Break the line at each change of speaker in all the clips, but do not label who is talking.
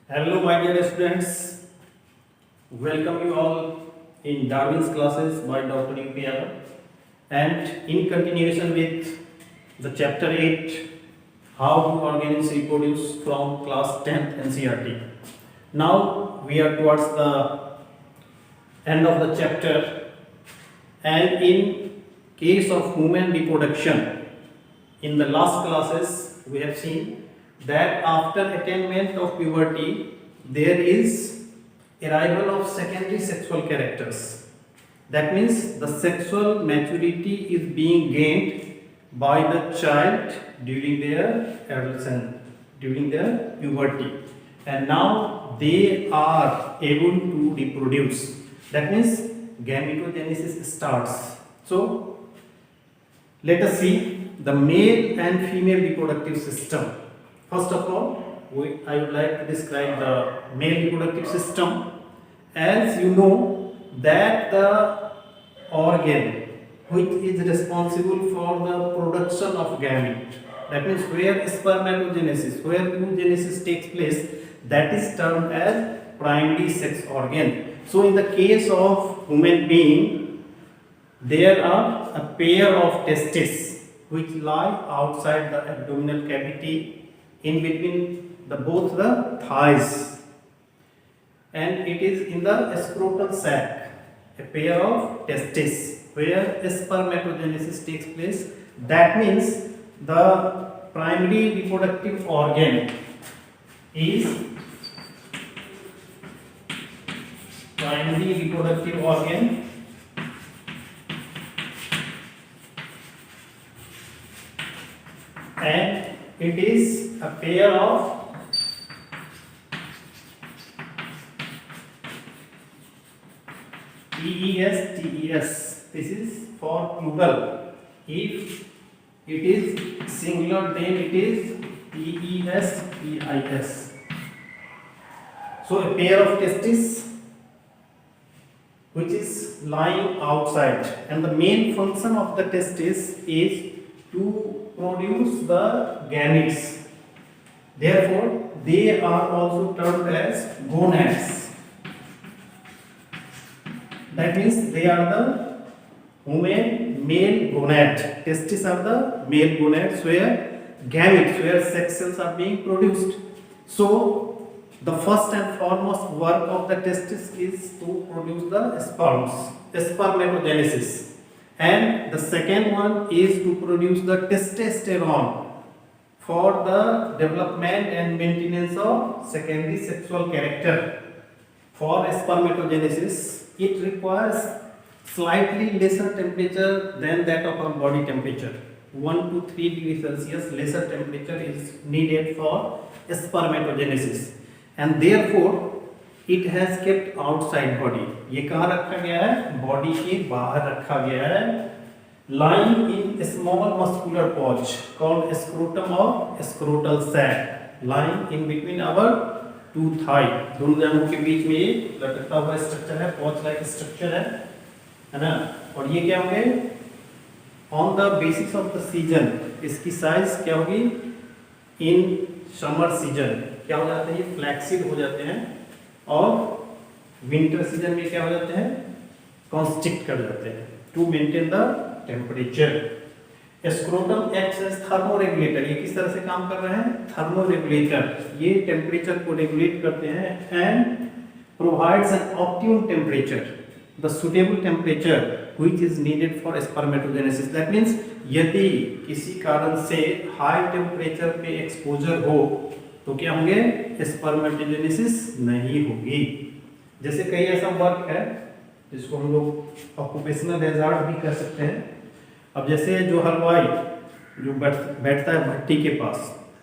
Hello, my dear students. Welcome you all in Darwin's classes by Dr. U.P. Yadav. And in continuation with the chapter 8, How do organisms reproduce from class 10th NCERT. Now we are towards the end of the chapter, and in case of human reproduction, in the last classes we have seen that after attainment of puberty there is arrival of secondary sexual characters. That means the sexual maturity is being gained by the child during their adolescence, during their puberty, and now they are able to reproduce. That means gametogenesis starts. So let us see the male and female reproductive system. First of all, I would like to describe the male reproductive system. As you know that the organ which is responsible for the production of gamete, that means where spermatogenesis, where oogenesis takes place, that is termed as primary sex organ. So in the case of human being, there are a pair of testes which lie outside the abdominal cavity in between both the thighs, and it is in the scrotal sac, a pair of testes where spermatogenesis takes place. That means the primary reproductive organ is and it is a pair of TES. This is for plural. If it is singular, then it is TES. So a pair of testes which is lying outside, and the main function of the testis is to produce the gametes. Therefore, they are also termed as gonads. That means they are the male gonad. Testes are the male gonads where gametes, where sex cells are being produced. So the first and foremost work of the testis is to produce the sperms, spermatogenesis, and the second one is to produce the testosterone for the development and maintenance of secondary sexual character. For spermatogenesis, it requires slightly lesser temperature than that of our body temperature. 1 to 3 degrees Celsius lesser temperature is needed for spermatogenesis, and therefore it has kept outside body. ये कहाँ रखा गया है? Body के बाहर रखा गया है, lying in a small muscular pouch called scrotum or scrotal sac, lying in between our two thigh, दोनों जांघों के बीच में ये लटकता हुआ स्ट्रक्चर है, पॉच लाइक स्ट्रक्चर है ना। और ये क्या होंगे? On the basis of the season इसकी साइज क्या होगी? इन समर सीजन क्या हो जाते हैं? ये फ्लैक्सिड हो जाते हैं, और विंटर सीजन में क्या हो जाते हैं? कॉन्स्ट्रिक्ट कर जाते हैं to maintain the temperature. Scrotum acts as thermoregulator. ये किस तरह से काम कर रहे हैं? थर्मोरेगुलेटर। ये टेम्परेचर को रेगुलेट करते हैं and provides an optimum temperature, the suitable temperature which is needed for spermatogenesis. That means यदि किसी कारण से हाई टेम्परेचर पे एक्सपोजर हो तो क्या होंगे? स्पर्मेटोजेनेसिस नहीं होगी। जैसे कई ऐसा वर्क है जिसको हम लोग ऑक्यूपेशनल हैजार्ड भी कह सकते हैं। अब जैसे जो हलवाई जो बैठता है भट्टी के पास,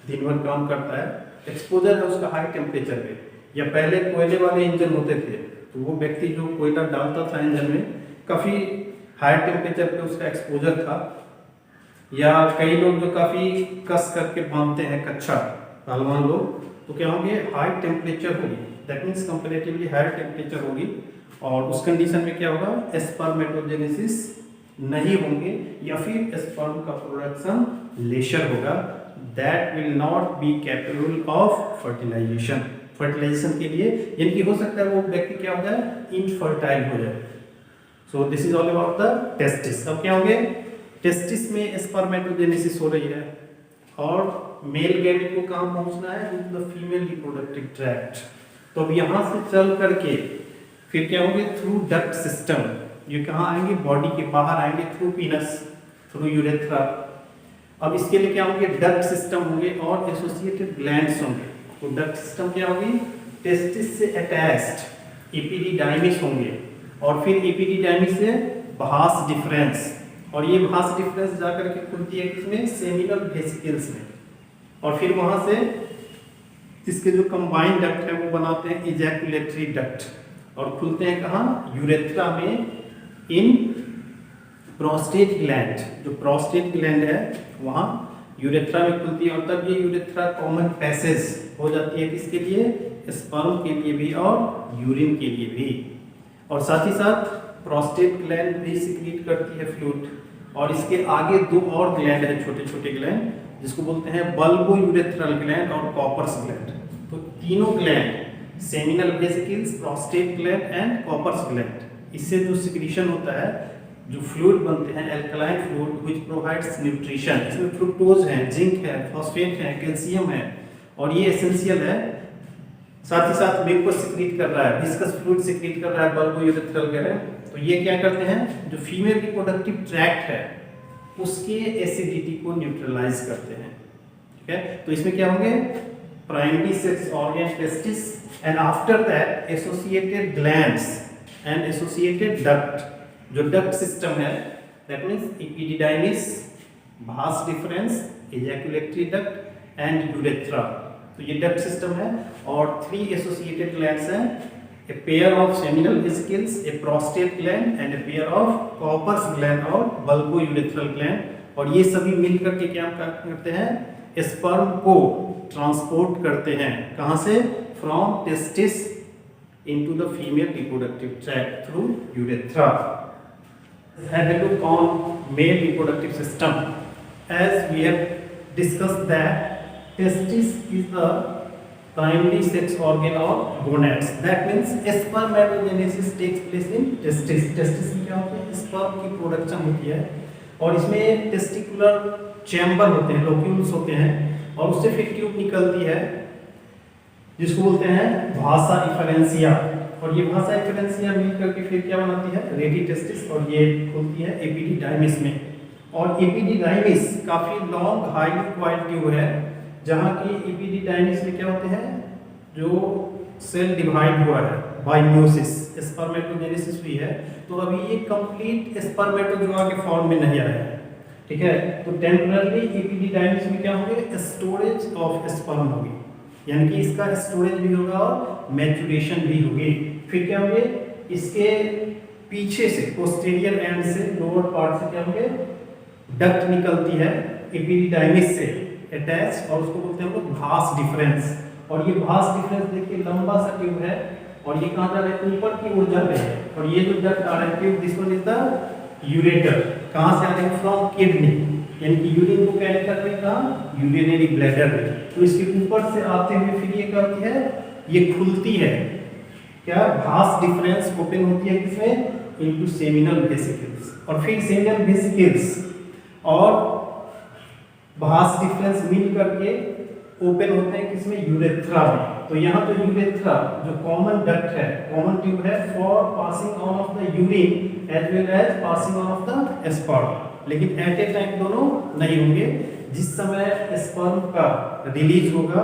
दिन भर काम करता है, एक्सपोजर है उसका हाई टेम्परेचर पे, या पहले कोयले वाले इंजन होते थे तो वो व्यक्ति जो कोयला डालता था इंजन में, काफ़ी हाई टेम्परेचर पे उसका एक्सपोजर था, या कई लोग जो काफ़ी कस करके बांधते हैं कच्चा, पहलवान लोग, तो क्या होंगे? हाई टेम्परेचर होगी। That means comparatively high temperature होगी, और उस कंडीशन में क्या होगा? स्पर्मेटोजेनेसिस नहीं होंगे, या फिर स्पर्म का प्रोडक्शन लेशर होगा। That will not be capable of fertilization. Fertilization के लिए, यानी कि हो सकता है वो व्यक्ति क्या हो जाए, इनफर्टाइल हो जाए। So this is all about the testis. अब क्या होंगे, टेस्टिस में स्पर्मेटोजेनेसिस हो रही है और मेल गैमेट को कहाँ पहुंचना है, into the female reproductive tract. तो अब यहाँ से चल करके फिर क्या होंगे, थ्रू डक्ट सिस्टम, ये कहाँ आएंगे, बॉडी के बाहर आएंगे, थ्रू पीनस, थ्रू यूरेथ्रा। अब इसके लिए क्या होंगे, डक्ट सिस्टम होंगे और एसोसिएटेड ग्लैंड्स होंगे। तो डक्ट सिस्टम क्या होगी, टेस्टिस से अटैच्ड एपिडिडाइमिस होंगे और फिर एपिडिडाइमिस से भास डिफरेंस, और ये भास डिफरेंस जाकर के खुलती है किसमें, सेमिनल वेसिकल्स में, और फिर वहां से इसके जो कंबाइंड डक्ट है वो बनाते हैं इजैकुलेटरी डक्ट और खुलते हैं कहाँ, यूरेथ्रा में, इन प्रोस्टेट ग्लैंड। जो प्रोस्टेट ग्लैंड है वहाँ यूरेथ्रा में खुलती है और तब ये यूरेथ्रा कॉमन पैसेज हो जाती है किसके लिए, स्पर्म के लिए भी और यूरिन के लिए भी। और साथ ही साथ प्रोस्टेट ग्लैंड भी सिक्रीट करती है फ्लूइड, और इसके आगे दो और ग्लैंड है, छोटे छोटे ग्लैंड, जिसको बोलते हैं बल्बो यूरेथ्रल ग्लैंड और कॉपर्स ग्लैंड। तो तीनों gland, seminal vesicles, prostate gland and Cowper's gland, इससे जो सिक्रीशन होता है, जो फ्लूइड बनते हैं alkaline fluid which provides nutrition, इसमें फ्रुक्टोज है, जिंक है, फॉस्फेट है, कैल्शियम है और ये एसेंशियल है। साथ ही साथ म्यूकस सिक्रीट कर रहा है, विस्कस फ्लूइड सिक्रीट कर रहा है बल्बो यूरेथ्रल ग्लैंड। तो ये क्या करते हैं, जो फीमेल रिप्रोडक्टिव ट्रैक्ट है उसके एसिडिटी को न्यूट्रलाइज करते हैं। ठीक है, तो इसमें क्या होंगे, primary sex organ testis and after that associated glands and associated duct. जो डक्ट सिस्टम है that means epididymis, Bhasa difference, ejaculatory duct and urethra. तो ये डक्ट सिस्टम है और 3 एसोसिएटेड ग्लैंड्स हैं, a pair of seminal vesicles, a prostate gland and a pair of Cowper's gland और bulbourethral gland। और ये सभी मिलकर के क्या करते हैं, स्पर्म को ट्रांसपोर्ट करते हैं, कहाँ से, from testis into the female reproductive tract through urethra। Have a look on male reproductive system. As we have discussed that testis is the primary sex organ of gonads, that means spermatogenesis takes place in testis। testis में क्या होता है, sperm की production होती है और इसमें testicular chamber होते हैं, लोक्यूल्स होते हैं और उससे फिर ट्यूब निकलती है जिसको बोलते हैं भासा इफरेंसिया। और ये भासा इफरेंसिया मिलकर के फिर क्या बनाती है, रेडी टेस्टिस, और ये खुलती है एपिडिडाइमिस में। और एपिडिडाइमिस काफी लॉन्ग हाईली कॉइल्ड ट्यूब है जहाँ की एपिडिडाइमिस में क्या होते हैं, जो सेल डिवाइड हुआ है बाय म्यूसिस, स्पर्मेटोजेनेसिस हुई है, तो अभी ये कंप्लीट स्पर्मेटोजोआ के फॉर्म में नहीं आया है। ठीक है, तो टेम्पररी एपिडिडाइमिस में क्या होंगे, स्टोरेज ऑफ स्पर्म होगी, यानी कि इसका स्टोरेज भी होगा और मैचुरेशन भी होगी। फिर क्या होंगे, इसके पीछे से पोस्टीरियर एंड से लोअर पार्ट से क्या होंगे, डक्ट निकलती है एपिडिडाइमिस से अटैच और उसको बोलते हैं भास डिफरेंस। और ये भास डिफरेंस देखिए लंबा सा ट्यूब है और ये कहाँ जा रहा है, ऊपर की ओर जा रहे हैं। और ये जो डक्ट आ रहा है tube, this one is the ureter, कहाँ से आ रहे हैं, फ्रॉम किडनी, यानी कि यूरिन को कैरी कर रहे हैं कहाँ, यूरिनरी ब्लैडर में। तो इसके ऊपर से आते हुए फिर ये करती है, ये खुलती है, क्या, भास डिफरेंस ओपन होती है किसमें, इनटू सेमिनल वेसिकल्स, और फिर सेमिनल वेसिकल्स और भास डिफरेंस मिल करके ओपन होते हैं किसमें, यूरेथ्रा में। तो यहाँ तो यूरेथ्रा जो कॉमन डक्ट है, कॉमन ट्यूब है for passing on of the urine as well as passing on of the sperm, लेकिन एट ए टाइम दोनों नहीं होंगे। जिस समय स्पर्म का रिलीज होगा,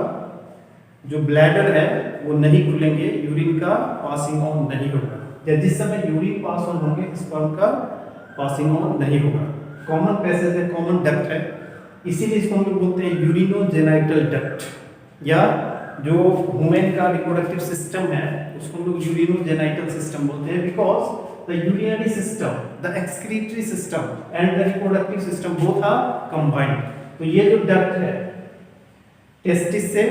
जो ब्लैडर है वो नहीं खुलेंगे, यूरिन का पासिंग ऑन नहीं होगा, या जिस समय यूरिन पास ऑन होंगे स्पर्म का पासिंग ऑन नहीं होगा। कॉमन पैसेज है, कॉमन डक्ट है, इसीलिए इसको हम लोग बोलते हैं यूरिनोजेनाइटल डक्ट, या जो वुमेन का रिप्रोडक्टिव सिस्टम है उसको हम लोग यूरिनोजेनाइटल सिस्टम बोलते हैं, because the urinary system, the excretory system and the reproductive system both are combined। तो ये जो डक्ट है टेस्टिस से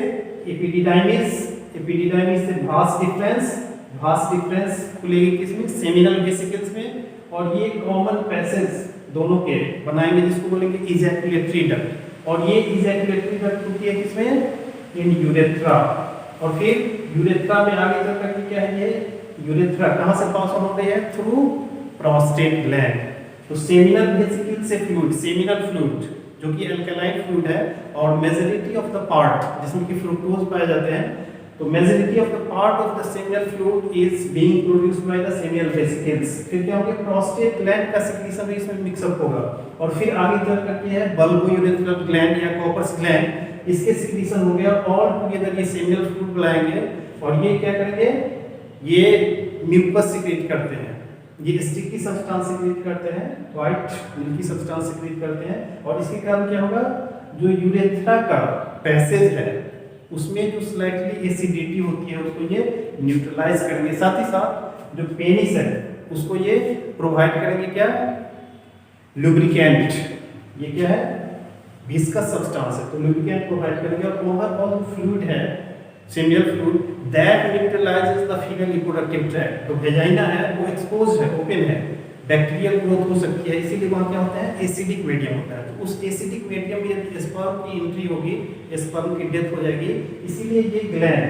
एपिडिडाइमिस, एपिडिडाइमिस से भास डिफरेंस, भास डिफरेंस खुलेगी किसमें, सेमिनल वेसिकल्स में, और ये कॉमन पैसेज दोनों के बनाएंगे जिसको बोलेंगे इजैकुलेटरी डक्ट। और ये इजैकुलेटरी डक्ट होती है किसमें, इन यूरेथ्रा, और फिर यूरेथ्रा में आगे चल करके क्या है, ये यूरेथ्रा कहाँ से पास ऑन हो रही है, थ्रू प्रोस्टेट ग्लैंड। तो सेमिनल वेसिकल से फ्लूइड, सेमिनल फ्लूइड जो कि अल्कलाइन फ्लूइड है, और मेजॉरिटी ऑफ द पार्ट जिसमें कि फ्रुक्टोज पाए जाते हैं, तो majority of the part of the seminal fluid is being produced by the seminal vesicles. फिर क्या होगा, प्रोस्टेट ग्लैंड का सिक्रीशन भी इसमें मिक्सअप होगा, और फिर आगे चल करके है बल्बोयूरेथ्रल ग्लैंड या कॉपर्स ग्लैंड, इसके सिक्रीशन हो गया, ऑल टुगेदर ये सेमिनल फ्लूइड बनाएंगे, और ये क्या करेंगे, ये म्यूकस सिक्रीट करते हैं, ये स्टिकी सब्सटेंस सिक्रीट करते हैं, व्हाइट मिल्की सब्सटेंस सिक्रीट करते हैं, और इसके कारण क्या होगा, जो यूरेथ्रा का पैसेज है उसमें जो स्लाइटली एसिडिटी होती है उसको ये न्यूट्रलाइज करेंगे, साथ ही साथ जो पेनिस है उसको ये प्रोवाइड करेंगे क्या, लुब्रिकेंट, ये क्या है, विस्कस सब्सटेंस है, तो लुब्रिकेंट प्रोवाइड करेंगे, और ओवरऑल फ्लूइड है seminal fluid that neutralises the female reproductive tract. तो वेजाइना है वो एक्सपोज्ड है, ओपन है, बैक्टीरियल ग्रोथ हो सकती है, इसीलिए वहाँ क्या होता है, एसिडिक मीडियम होता है, तो उस एसिडिक मीडियम में यदि स्पर्म की एंट्री होगी, स्पर्म की डेथ हो जाएगी, इसीलिए ये gland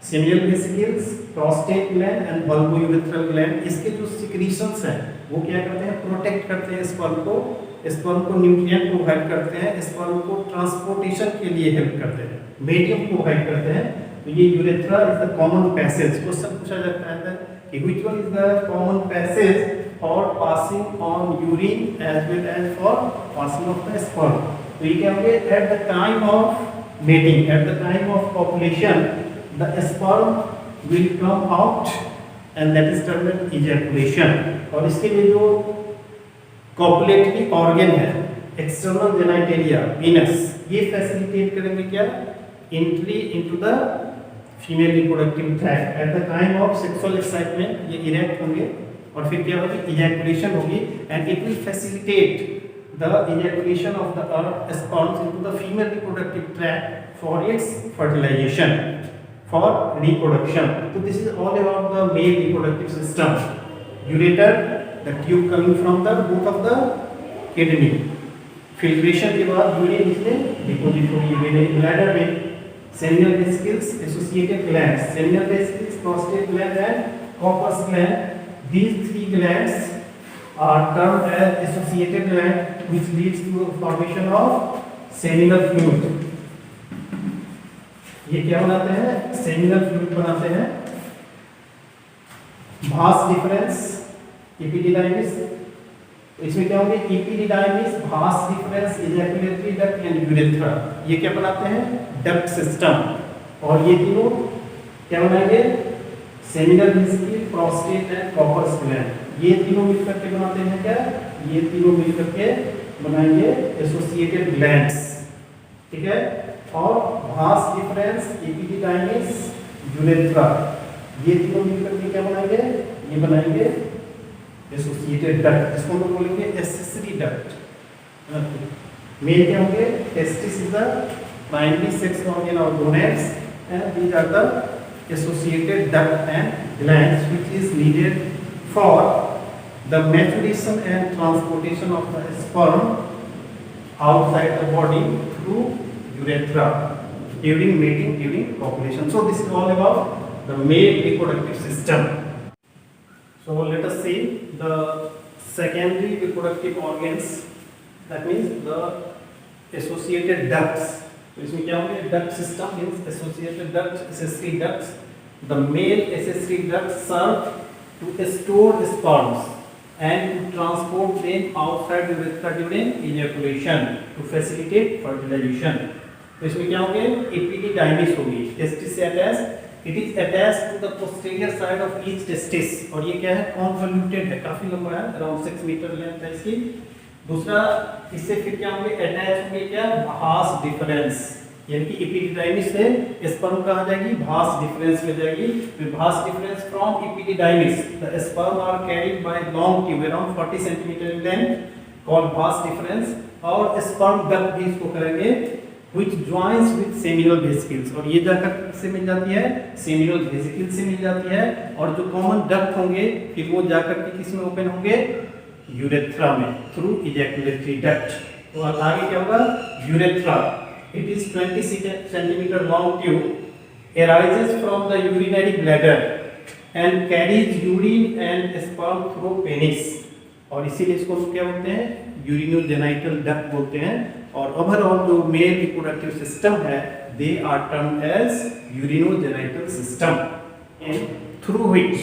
seminal vesicles, prostate gland and bulbourethral gland, इसके जो सिक्रीशंस हैं वो क्या करते हैं, प्रोटेक्ट करते हैं स्पर्म को न्यूट्रिएंट प्रोवाइड करते हैं, स्पर्म को ट्रांसपोर्टेशन के लिए हेल्प करते हैं, मीडियम प्रोवाइड करते हैं। तो ये urethra is the common passage. Question पूछा जाता है कि which one is the common passage for passing on urine as well as for passing of the sperm. तो ये क्या होंगे, at the time of mating, at the time of population the sperm will come out and that is termed ejaculation. और इसके लिए जो copulatory organ है, external genitalia, penis, ये फैसिलिटेट करेंगे क्या, entry into the female reproductive tract at the time of sexual excitement, ये erect होंगे, और फिर क्या होगी, इजैकुलेशन होगी, and it will facilitate the ejaculation of the sperms into the female reproductive tract for its fertilisation, for reproduction. तो this is all about the male reproductive system. Ureter, the tube coming from the root of the kidney, filtration के बाद urine इसमें deposit होगी bladder में, seminal vesicles, associated glands, seminal vesicles, prostate gland and corpus gland, these three glands are termed as associated gland which leads to formation of seminal fluid। ये क्या बनाते हैं, seminal fluid बनाते हैं। भास difference, epididymis, इसमें क्या होंगे, epididymis, Bhasa difference, ejaculatory duct and urethra, ये क्या बनाते हैं, डक्ट सिस्टम। और ये तीनों क्या बनाएंगे, seminal vesicle, prostate and corpus gland, ये तीनों मिलकर के बनाते हैं क्या, ये तीनों मिलकर के बनाएंगे एसोसिएटेड ग्लैंड्स, ठीक है। और भास डिफरेंस, एपिडिडाइमिस, यूरेथ्रा, ये तीनों मिलकर के क्या बनाएंगे, ये बनाएंगे एसोसिएटेड डक्ट, इसको हम लोग बोलेंगे एक्सेसरी डक्ट। मेल क्या होंगे, testis is the primary sex organ of gonads and these are the associated duct and glands which is needed for the maturation and transportation of the sperm outside the body through urethra during mating, during copulation. So this is all about the male reproductive system. So let us see the secondary reproductive organs, that means the associated ducts. तो इसमें क्या होंगे, duct system means associated duct, accessory ducts. The male accessory duct serve to store sperms and to transport them outside urethra during ejaculation to facilitate fertilisation. तो इसमें क्या होंगे, epididymis होगी, testis से attach, it is attached to the posterior side of each testis, और ये क्या है, कॉन्वोल्यूटेड है, काफी लंबा है, अराउंड 6 मीटर लेंथ है इसकी। दूसरा, इससे फिर क्या होंगे, अटैच होंगे क्या, भास डिफरेंस, यानी कि एपिडिडाइमिस से स्पर्म कहाँ जाएगी, भास डिफरेंस में जाएगी। फिर vas deferens from epididymis the sperm are carried by long tube around 40 centimetre in length called vas deferens, और स्पर्म डक्ट भी इसको करेंगे which joins with seminal vesicles, और ये जाकर से मिल जाती है, सेमिनल वेसिकल से मिल जाती है, और जो कॉमन डक्ट होंगे फिर वो जाकर के किस में ओपन होंगे, यूरेथ्रा में, थ्रू इजैकुलेटरी डक्ट। तो आगे क्या होगा, urethra, it is 20 centimetre long tube arises from the urinary bladder and carries urine and sperm through penis, और इसीलिए इसको हम क्या बोलते हैं, यूरिनोजेनाइटल डक्ट बोलते हैं। और ओवरऑल जो मेल रिप्रोडक्टिव सिस्टम है, they are termed as urinogenital system, and through which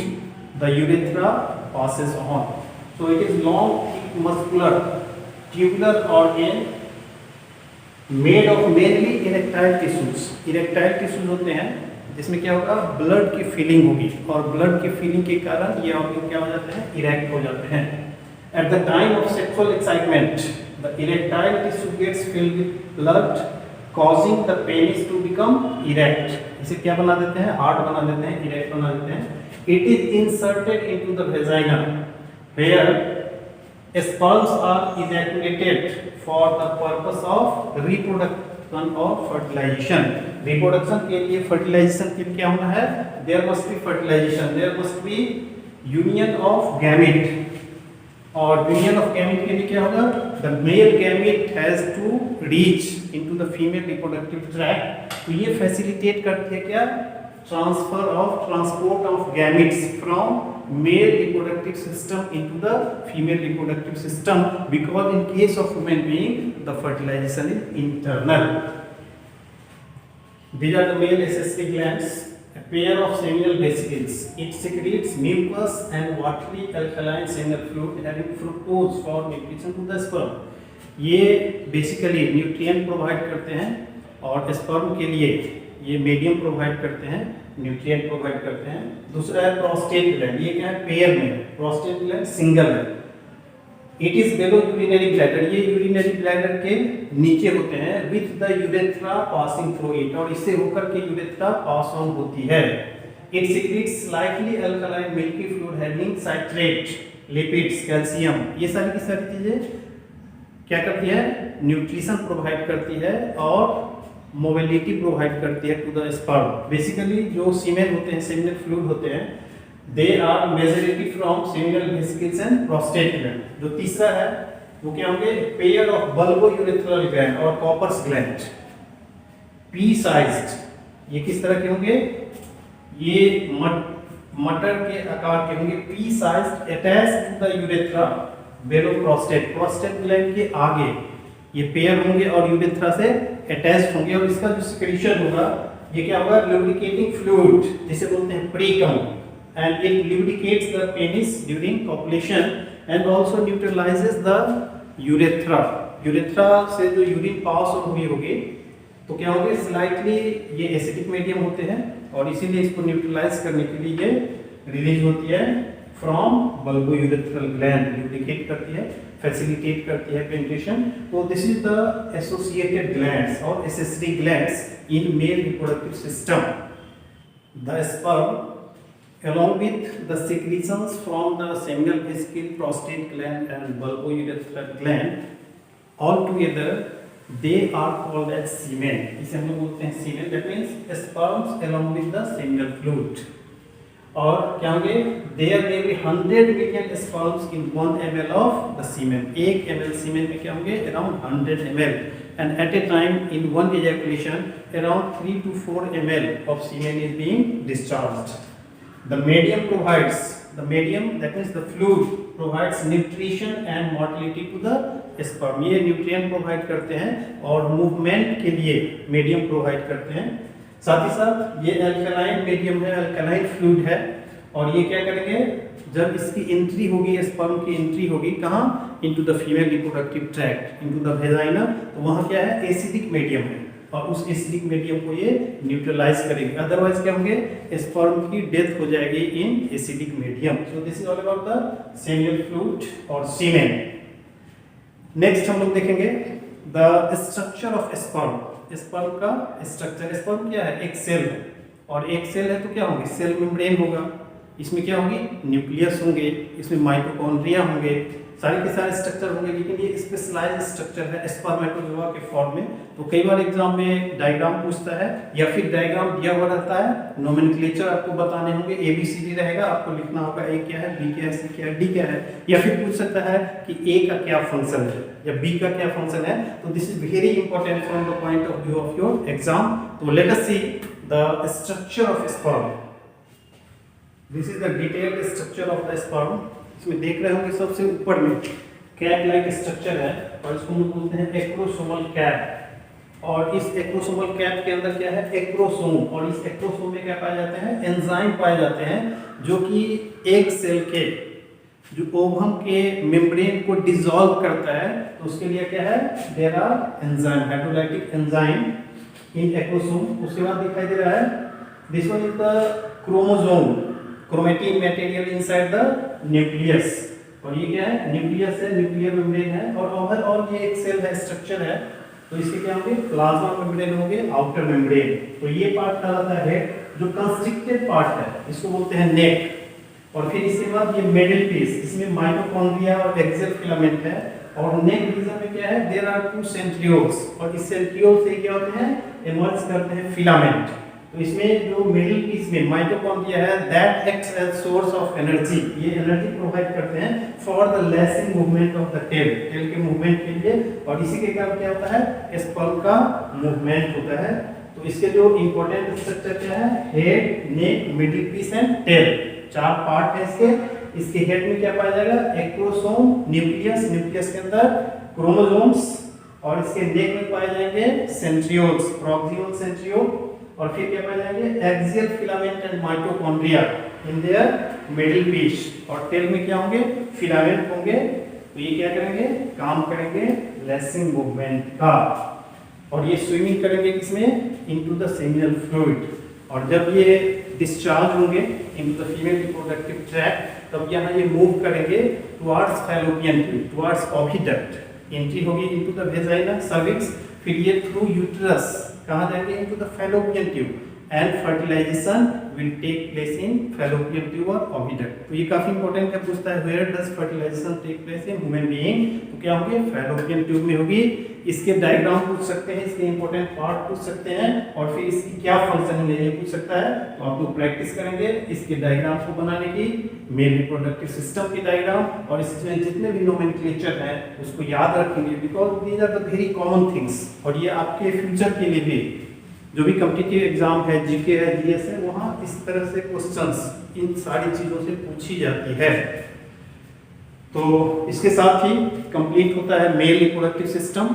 the urethra passes on. So it is long, thick, muscular, tubular organ made of mainly erectile tissues. Erectile tissues होते हैं जिसमें क्या होगा, blood की feeling होगी, और blood की feeling के कारण ये ऑर्गन क्या हो जाते हैं, इरेक्ट हो जाते हैं। At the time of sexual excitement, the erectile tissue gets filled with blood, causing the penis to become erect. इसे क्या बना देते हैं, हार्ड बना देते हैं, इरेक्ट बना देते हैं। It is inserted into the vagina, where sperms are ejaculated for the purpose of reproduction or fertilization. Reproduction के लिए, fertilization के लिए क्या होना है, there must be fertilization, there must be union of gamete, और union of gamete के लिए क्या होगा, the male gamete has to reach into the female reproductive tract। तो ये facilitate करती है क्या, transport of gametes from male reproductive system into the female reproductive system, because in case of human being the fertilization is internal. These are the male accessory glands, a pair of seminal vesicles. It secretes mucus and watery alkaline seminal fluid having fructose for nutrition to the sperm. ये basically nutrient provide करते हैं, और sperm के लिए ये medium provide करते हैं, nutrient provide करते हैं। दूसरा है प्रोस्टेट ग्लैंड, ये क्या है, पेयर में, प्रोस्टेट ग्लैंड सिंगल है। It is below urinary bladder, ये यूरिनरी ब्लैडर के नीचे होते हैं, with the urethra passing through it, और इससे होकर के यूरेथ्रा पास ऑन होती है। It secretes slightly alkaline milky fluid having citrate, lipids, calcium, ये सारी की सारी चीजें क्या करती है, न्यूट्रिशन प्रोवाइड करती है और मोबिलिटी प्रोवाइड करती है टू द स्पर्म। बेसिकली जो सीमेन होते हैं, सेमिनल फ्लूइड होते हैं, they are majority from seminal vesicles and prostate gland. जो तीसरा है वो क्या होंगे, pair of bulbo urethral gland और कॉपर्स ग्लैंड, पी साइज्ड। ये किस तरह के होंगे, ये मटर के आकार के होंगे, pea sized, attached to the urethra below prostate, prostate gland के आगे ये पेयर होंगे और यूरेथ्रा से अटैच्ड होंगे, और इसका जो सिक्रीशन होगा ये क्या होगा, लुब्रिकेटिंग फ्लूइड, जिसे बोलते हैं precum, and it lubricates the penis during copulation and also neutralises the urethra. Urethra से जो यूरिन पास हुई होगी तो क्या होंगे, स्लाइटली ये एसिडिक मीडियम होते हैं, और इसीलिए इसको न्यूट्रलाइज करने के लिए ये रिलीज होती है from bulbo urethral gland, lubricate करती है, फैसिलिटेट करती है पेनिट्रेशन। तो this is the associated glands और accessory glands in male reproductive system. The sperm along with the secretions from the seminal vesicle, prostate gland and bulbourethral gland, all together they are called as semen। इसे हम लोग बोलते हैं semen, that means sperms along with the seminal fluid। और क्या होंगे, there may be 100 million sperms in 1 ml of the semen। 1 ml semen में क्या होंगे, around 100 ml, and at a time in one ejaculation around 3 to 4 ml of semen is being discharged। The medium provides, the medium that means the fluid provides nutrition and motility to the sperm। ये nutrient provide करते हैं और movement के लिए medium provide करते हैं। साथ ही साथ ये alkaline medium है, alkaline fluid है, और ये क्या करेंगे, जब इसकी एंट्री होगी, स्पर्म की एंट्री होगी कहाँ, into the female reproductive tract, into the vagina, तो वहाँ क्या है, एसिडिक मीडियम है, और उस एसिडिक मीडियम को ये न्यूट्रलाइज करेंगे, अदरवाइज क्या होंगे, स्पर्म की डेथ हो जाएगी in acidic medium. So this is all about the seminal fluid और सीमेन। नेक्स्ट हम लोग देखेंगे the structure of sperm. Sperm का स्ट्रक्चर, स्पर्म क्या है, एक सेल है, और एक सेल है तो क्या होंगे, सेल मेम्ब्रेन होगा, इसमें क्या होंगी, न्यूक्लियस होंगे, इसमें माइटोकॉन्ड्रिया होंगे, सारे के सारे स्ट्रक्चर होंगे, लेकिन ये स्पेशलाइज्ड स्ट्रक्चर है स्पर्मेटोजोआ के फॉर्म में। तो कई बार एग्जाम में डायग्राम पूछता है, या फिर डायग्राम दिया हुआ रहता है, नोमेनक्लेचर आपको बताने होंगे, ABCD रहेगा, आपको लिखना होगा A क्या है, B क्या है, C क्या है, D क्या है, या फिर पूछ सकता है कि A का क्या फंक्शन है या B का क्या फंक्शन है। तो this is very important from the point of view of your exam. तो let us see the structure of sperm. This is the detailed structure of the sperm. इसमें देख रहे होंगे सबसे ऊपर में कैप लाइक स्ट्रक्चर है और इसको हम बोलते हैं एक्रोसोमल कैप। और इस एक्रोसोमल कैप के अंदर क्या है, एक्रोसोम, और इस एक्रोसोम में क्या पाए जाते हैं, एंजाइम पाए जाते हैं जो कि एक सेल के जो ओवम के मेम्ब्रेन को डिसॉल्व करता है। तो उसके लिए क्या है, there are enzyme, hydrolytic enzyme in acrosome. उसके बाद दिखाई दे रहा है this one is the chromosome, chromatin material inside the nucleus. और ये क्या है, न्यूक्लियस है, न्यूक्लियर मेम्ब्रेन है, और ओवरऑल ये एक सेल है, स्ट्रक्चर है। तो इसके क्या होंगे, प्लाज्मा मेम्ब्रेन होंगे, आउटर मेम्ब्रेन। तो ये पार्ट कहलाता है जो कंस्ट्रिक्टेड पार्ट है, इसको बोलते हैं नेक। और फिर इसके बाद ये मिडिल पीस, इसमें माइटोकॉन्ड्रिया और एक्सियल फिलामेंट है। और नेक रीजन में क्या है, देयर आर 2 सेंट्रियोल्स, और इस सेंट्रियोल से क्या होते हैं, इमर्ज करते हैं फिलामेंट। तो इसमें जो मिडिल पीस में माइटोकॉन्ड्रिया है, that acts as source of energy, ये एनर्जी प्रोवाइड करते हैं for the lashing movement of the tail, tail के मूवमेंट के लिए। और इसी के कारण क्या होता है, स्पर्म का मूवमेंट होता है। तो इसके जो इंपॉर्टेंट स्ट्रक्चर क्या है, head, neck, middle piece and tail, 4 part है इसके। इसके हेड में क्या पाया जाएगा, एक्रोसोम, न्यूक्लियस, न्यूक्लियस के अंदर क्रोमोसोम्स, और इसके नेक में पाए जाएंगे सेंट्रियोल्स, प्रॉक्सियल सेंट्रियोल, और फिर क्या पाए जाएंगे, axial filament and mitochondria in their middle piece. और टेल में क्या होंगे, फिलामेंट होंगे। तो ये क्या करेंगे, काम करेंगे लैसिंग मूवमेंट का। और ये स्विमिंग करेंगे किसमें, इनटू द सेमिनल फ्लूइड। और जब ये डिस्चार्ज होंगे into the female reproductive tract, तब यहाँ ये मूव करेंगे towards fallopian tube, towards oviduct. Entry होगी इनटू द वेजाइना, सर्विक्स, फिर ये थ्रू यूट्रस कहाँ जाएंगे, into the fallopian tube, and fertilisation will take place in fallopian tube और ओविडक्ट। तो ये काफी इंपॉर्टेंट है, पूछता है where does fertilisation take place in human being. तो क्या होंगे, फैलोपियन ट्यूब में होगी। इसके डायग्राम पूछ सकते हैं, इसके इंपॉर्टेंट पार्ट पूछ सकते हैं, और फिर इसकी क्या फंक्शन है ये पूछ सकता है। तो आप लोग प्रैक्टिस करेंगे इसके डायग्राम को बनाने की, मेल रिप्रोडक्टिव सिस्टम की डायग्राम, और इसमें जितने भी नोमेनक्लेचर है उसको याद रखेंगे, because these are the very common things. और ये आपके फ्यूचर के लिए भी, जो भी कॉम्पिटिटिव एग्जाम है, जीके है, जीएस है, वहाँ इस तरह से क्वेश्चंस इन सारी चीजों से पूछी जाती है। तो इसके साथ ही कंप्लीट होता है मेल रिप्रोडक्टिव सिस्टम।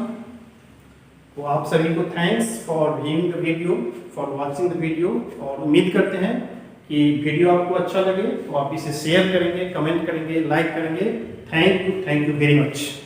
तो आप सभी को thanks for viewing the video, for watching the video, और उम्मीद करते हैं कि वीडियो आपको अच्छा लगे तो आप इसे शेयर करेंगे, कमेंट करेंगे, लाइक करेंगे। Thank you very much.